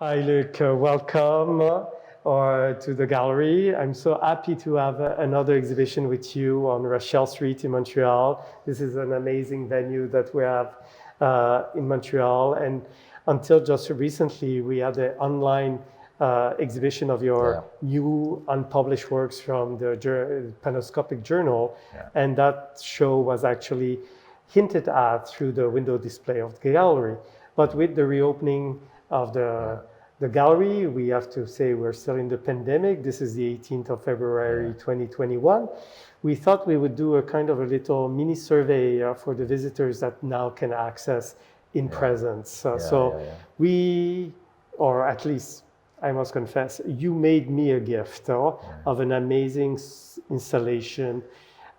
Hi, Luc. Welcome to the gallery. I'm so happy to have another exhibition with you on Rachel Street in Montreal. This is an amazing venue that we have in Montreal. And until just recently, we had an online exhibition of your new unpublished works from the Panoscopic Journal. Yeah. And that show was actually hinted at through the window display of the gallery. But with the reopening of the gallery, we have to say we're still in the pandemic. This is the 18th of February, 2021. We thought we would do a kind of a little mini survey for the visitors that now can access in presence. We, or at least I must confess, you made me a gift of an amazing installation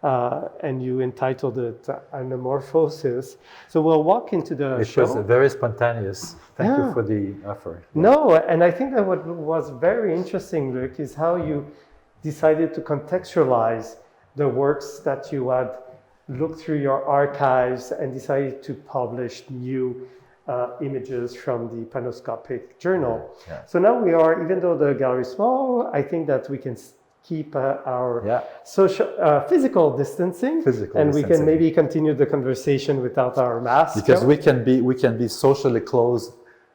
and you entitled it Anamorphosis. So we'll walk into the show. It was very spontaneous. Thank you for the offer. No, and I think that what was very interesting, Luc, is how you decided to contextualize the works that you had looked through your archives and decided to publish new images from the Panoscopic Journal. So now we are, even though the gallery is small, I think that we can keep our social, physical distancing, we can maybe continue the conversation without our masks. Because we can be socially close,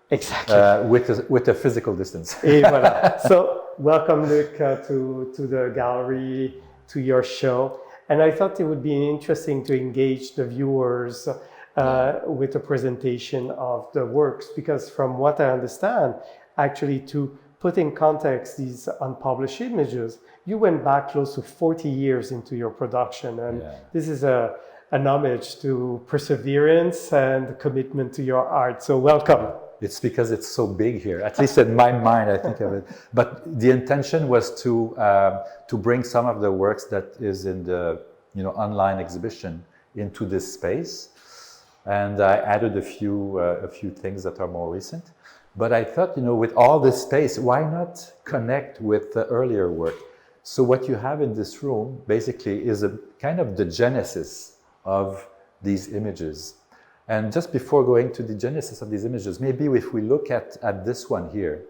exactly, with a physical distance. Et voilà. So welcome, Luc, to the gallery, to your show, and I thought it would be interesting to engage the viewers with a presentation of the works, because from what I understand, actually to put in context these unpublished images, you went back close to 40 years into your production. And this is an homage to perseverance and commitment to your art. So welcome. It's because it's so big here, at least in my mind, I think of it. But the intention was to bring some of the works that is in the online exhibition into this space. And I added a few things that are more recent. But I thought, with all this space, why not connect with the earlier work? So what you have in this room, basically, is a kind of the genesis of these images. And just before going to the genesis of these images, maybe if we look at this one here,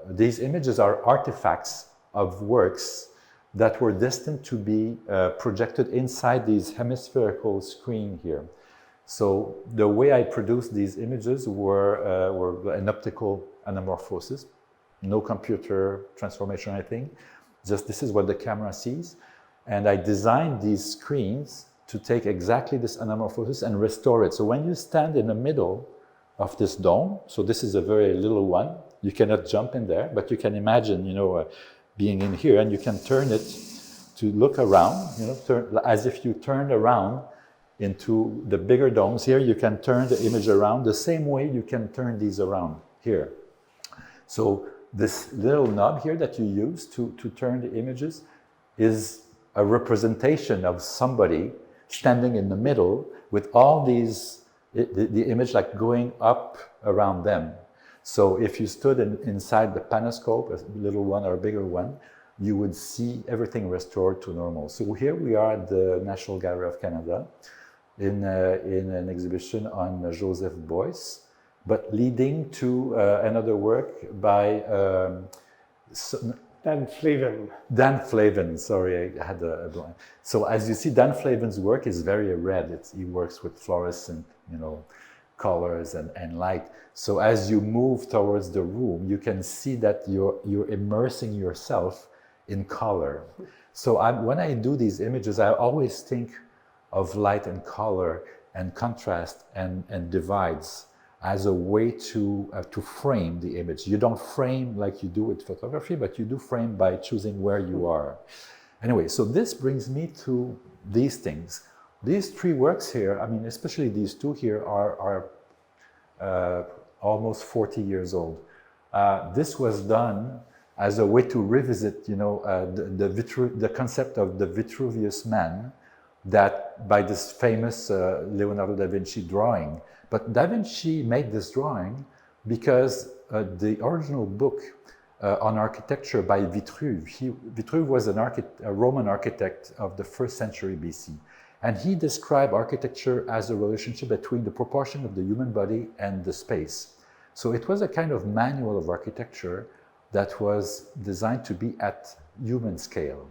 these images are artifacts of works that were destined to be projected inside these hemispherical screen here. So the way I produced these images were an optical anamorphosis, no computer transformation or anything, just this is what the camera sees. And I designed these screens to take exactly this anamorphosis and restore it. So when you stand in the middle of this dome, so this is a very little one, you cannot jump in there, but you can imagine, being in here, and you can turn it to look around, as if you turned around into the bigger domes here. You can turn the image around the same way you can turn these around here. So this little knob here that you use to turn the images is a representation of somebody standing in the middle with all these, the image like going up around them. So if you stood inside the panoscope, a little one or a bigger one, you would see everything restored to normal. So here we are at the National Gallery of Canada in an exhibition on Joseph Beuys, but leading to another work by Dan Flavin. Dan Flavin, sorry, I had a blind. So as you see, Dan Flavin's work is very red. He works with fluorescent, colors and light. So as you move towards the room, you can see that you're immersing yourself in color. So when I do these images, I always think of light and color and contrast and divides as a way to frame the image. You don't frame like you do with photography, but you do frame by choosing where you are. Anyway, so this brings me to these things. These three works here, I mean, especially these two here, are almost 40 years old. This was done as a way to revisit, the concept of the Vitruvius Man, that by this famous Leonardo da Vinci drawing. But da Vinci made this drawing because the original book on architecture by Vitruve, Vitruve was a Roman architect of the 1st century BC. And he described architecture as a relationship between the proportion of the human body and the space. So it was a kind of manual of architecture that was designed to be at human scale.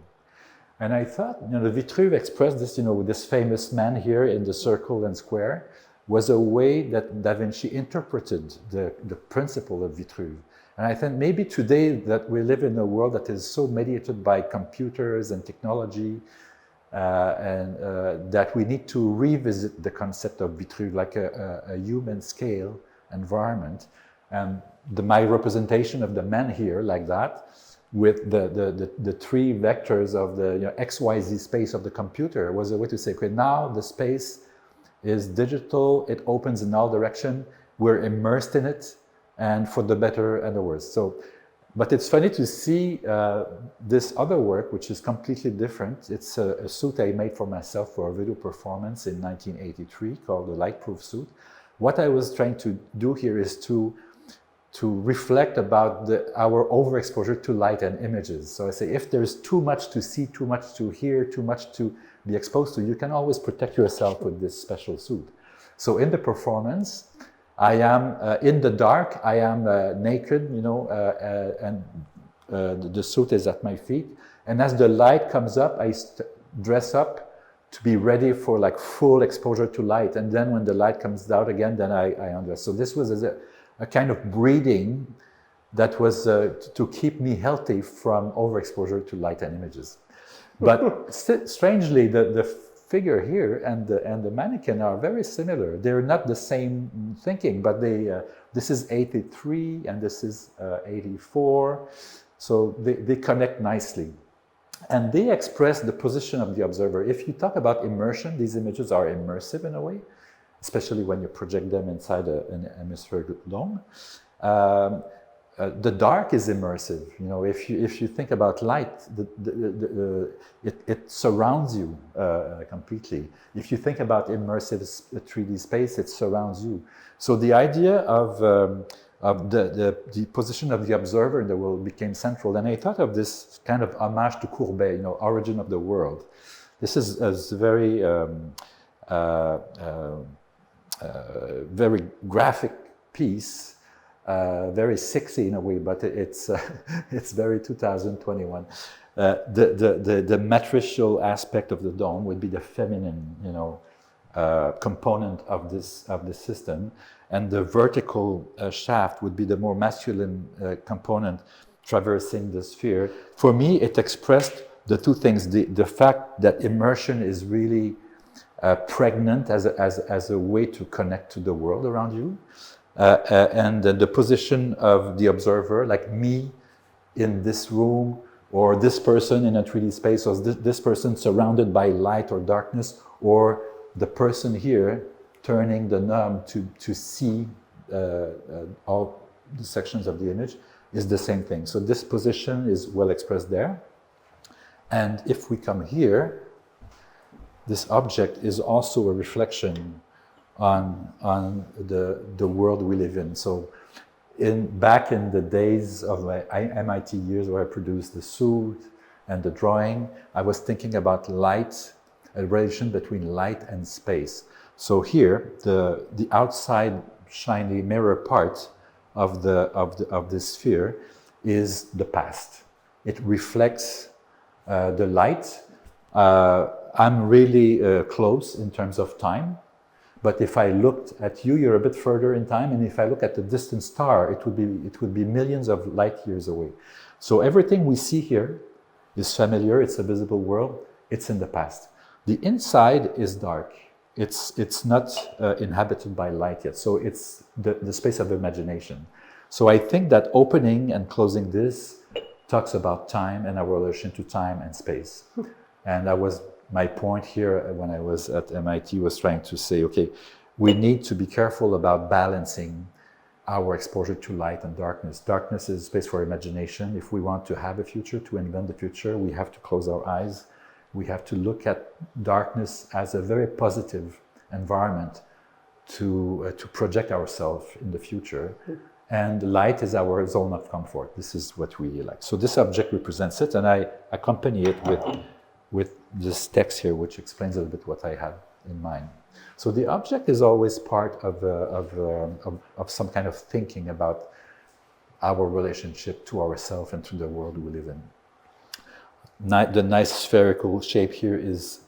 And I thought, the Vitruve expressed this, with this famous man here in the circle and square, was a way that Da Vinci interpreted the principle of Vitruve. And I think maybe today that we live in a world that is so mediated by computers and technology, that we need to revisit the concept of Vitruve like a human scale environment. And my representation of the man here like that, with the three vectors of the XYZ space of the computer, was a way to say, okay, now the space is digital, it opens in all directions, we're immersed in it, and for the better and the worse. So, but it's funny to see this other work, which is completely different. It's a suit I made for myself for a video performance in 1983 called the Lightproof Suit. What I was trying to do here is to reflect about our overexposure to light and images. So I say, if there's too much to see, too much to hear, too much to be exposed to, you can always protect yourself with this special suit. So in the performance, I am in the dark, I am naked, and the suit is at my feet. And as the light comes up, I dress up to be ready for like full exposure to light. And then when the light comes out again, then I undress. So this was a kind of breeding that was to keep me healthy from overexposure to light and images. But strangely, the figure here and the mannequin are very similar. They're not the same thinking, but this is 83 and this is 84. So they connect nicely. And they express the position of the observer. If you talk about immersion, these images are immersive in a way, especially when you project them inside an hemispheric dome. The dark is immersive. If you think about light, it surrounds you completely. If you think about immersive 3D space, it surrounds you. So the idea of the position of the observer in the world became central. And I thought of this kind of homage to Courbet, Origin of the World. This is a very very graphic piece. Very sexy in a way, but it's very 2021. The matricial aspect of the dome would be the feminine, component of this system, and the vertical shaft would be the more masculine component traversing the sphere. For me, it expressed the two things: the fact that immersion is really pregnant as a way to connect to the world around you. And the position of the observer, like me in this room, or this person in a 3D space, or this person surrounded by light or darkness, or the person here turning the knob to see all the sections of the image, is the same thing. So this position is well expressed there. And if we come here, this object is also a reflection on the world we live in. So back in the days of my MIT years where I produced the suit and the drawing, I was thinking about light, a relation between light and space. So here, the outside shiny mirror part of the sphere is the past. It reflects the light. I'm really close in terms of time. But if I looked at you, you're a bit further in time, and if I look at the distant star, it would be millions of light years away. So everything we see here is familiar. It's a visible world. It's in the past. The inside is dark. It's not inhabited by light yet. So it's the space of imagination. So I think that opening and closing this talks about time and our relation to time and space. And that was my point here when I was at MIT, was trying to say, okay, we need to be careful about balancing our exposure to light and darkness. Darkness is space for imagination. If we want to have a future, to invent the future, we have to close our eyes. We have to look at darkness as a very positive environment to project ourselves in the future. And light is our zone of comfort. This is what we like. So this object represents it, and I accompany it with this text here, which explains a little bit what I had in mind. So the object is always part of some kind of thinking about our relationship to ourselves and to the world we live in. The nice spherical shape here is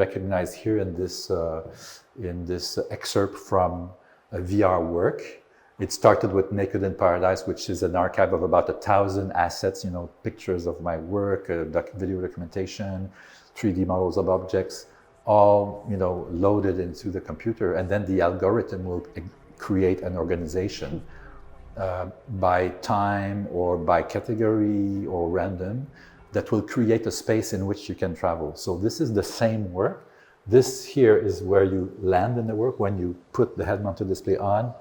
recognized here in this excerpt from a VR work. It started with Naked in Paradise, which is an archive of about 1,000 assets, pictures of my work, video documentation, 3D models of objects, all loaded into the computer, and then the algorithm will create an organization by time or by category or random that will create a space in which you can travel. So this is the same work. This here is where you land in the work. When you put the head-mounted display on,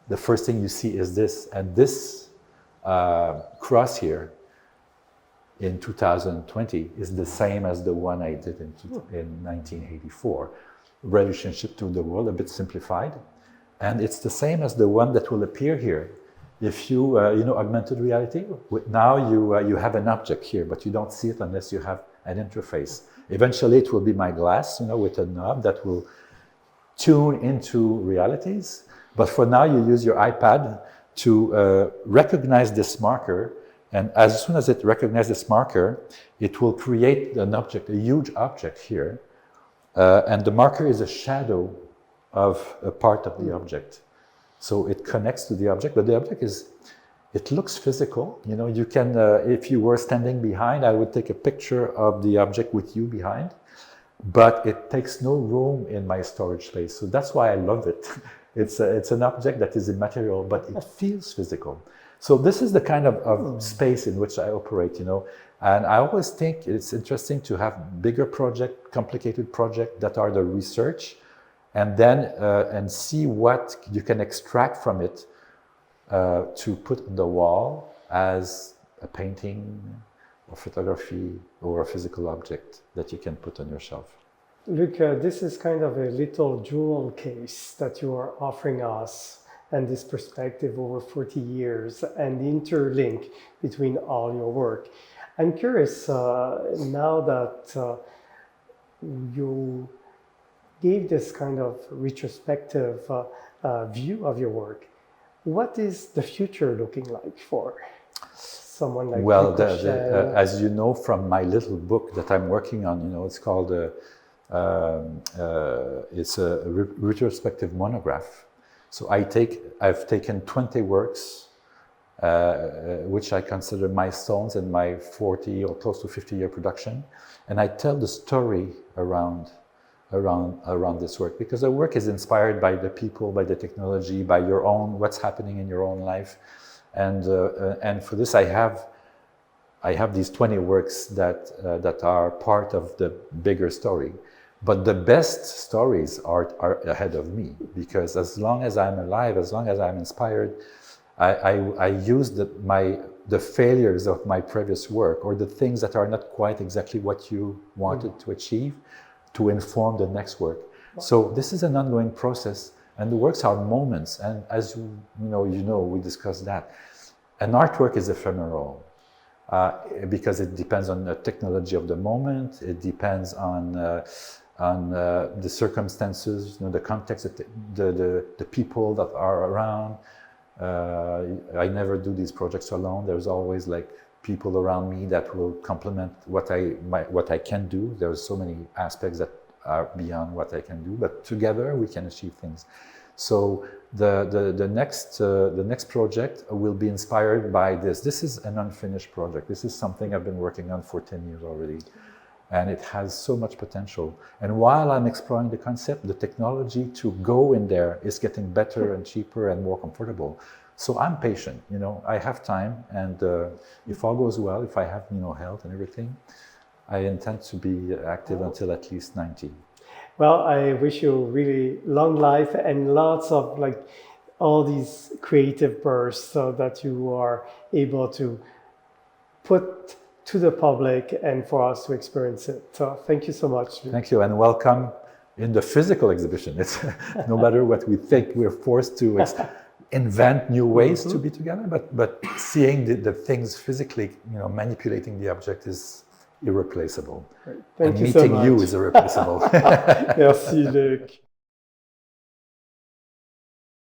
the first thing you see is this. And this cross here in 2020 is the same as the one I did in 1984. Relationship to the world, a bit simplified. And it's the same as the one that will appear here. If you, augmented reality, now you have an object here, but you don't see it unless you have an interface. Eventually it will be my glass, with a knob that will tune into realities. But for now you use your iPad to recognize this marker, and as soon as it recognizes this marker, it will create an object, a huge object here, and the marker is a shadow of a part of the object. So it connects to the object, but the object it looks physical. You can, if you were standing behind, I would take a picture of the object with you behind, but it takes no room in my storage space. So that's why I love it. It's an object that is immaterial, but it feels physical. So this is the kind of space in which I operate, And I always think it's interesting to have bigger project, complicated project that are the research, and then and see what you can extract from it to put on the wall as a painting or photography or a physical object that you can put on your shelf. Luc, this is kind of a little jewel case that you are offering us, and this perspective over 40 years and the interlink between all your work. I'm curious, now that you gave this kind of retrospective view of your work, what is the future looking like for someone like Well, Luc Courchesne? as you know from my little book that I'm working on, it's called, it's a retrospective monograph. So I've taken 20 works, which I consider milestones in my 40 or close to 50-year production, and I tell the story around this work, because the work is inspired by the people, by the technology, by your own, what's happening in your own life, and for this I have these 20 works that are part of the bigger story. But the best stories are ahead of me, because as long as I'm alive, as long as I'm inspired, I use the failures of my previous work, or the things that are not quite exactly what you wanted to achieve, to inform the next work. So this is an ongoing process, and the works are moments. And as you know, we discussed that. An artwork is ephemeral because it depends on the technology of the moment. It depends on the circumstances, the context, the people that are around. I never do these projects alone. There's always people around me that will complement what I can do. There's so many aspects that are beyond what I can do, but together we can achieve things. So the next project will be inspired by this. This is an unfinished project. This is something I've been working on for 10 years already, and it has so much potential. And while I'm exploring the concept, the technology to go in there is getting better and cheaper and more comfortable. So I'm patient, I have time, and if all goes well, if I have, health and everything, I intend to be active until at least 90. Well, I wish you really long life and lots of all these creative bursts so that you are able to put to the public and for us to experience it. So thank you so much. Thank you, and welcome in the physical exhibition. It's no matter what we think, we're forced to invent new ways to be together, but seeing the things physically, manipulating the object is irreplaceable. Thank and you so meeting you much. is irreplaceable. Merci, Luc.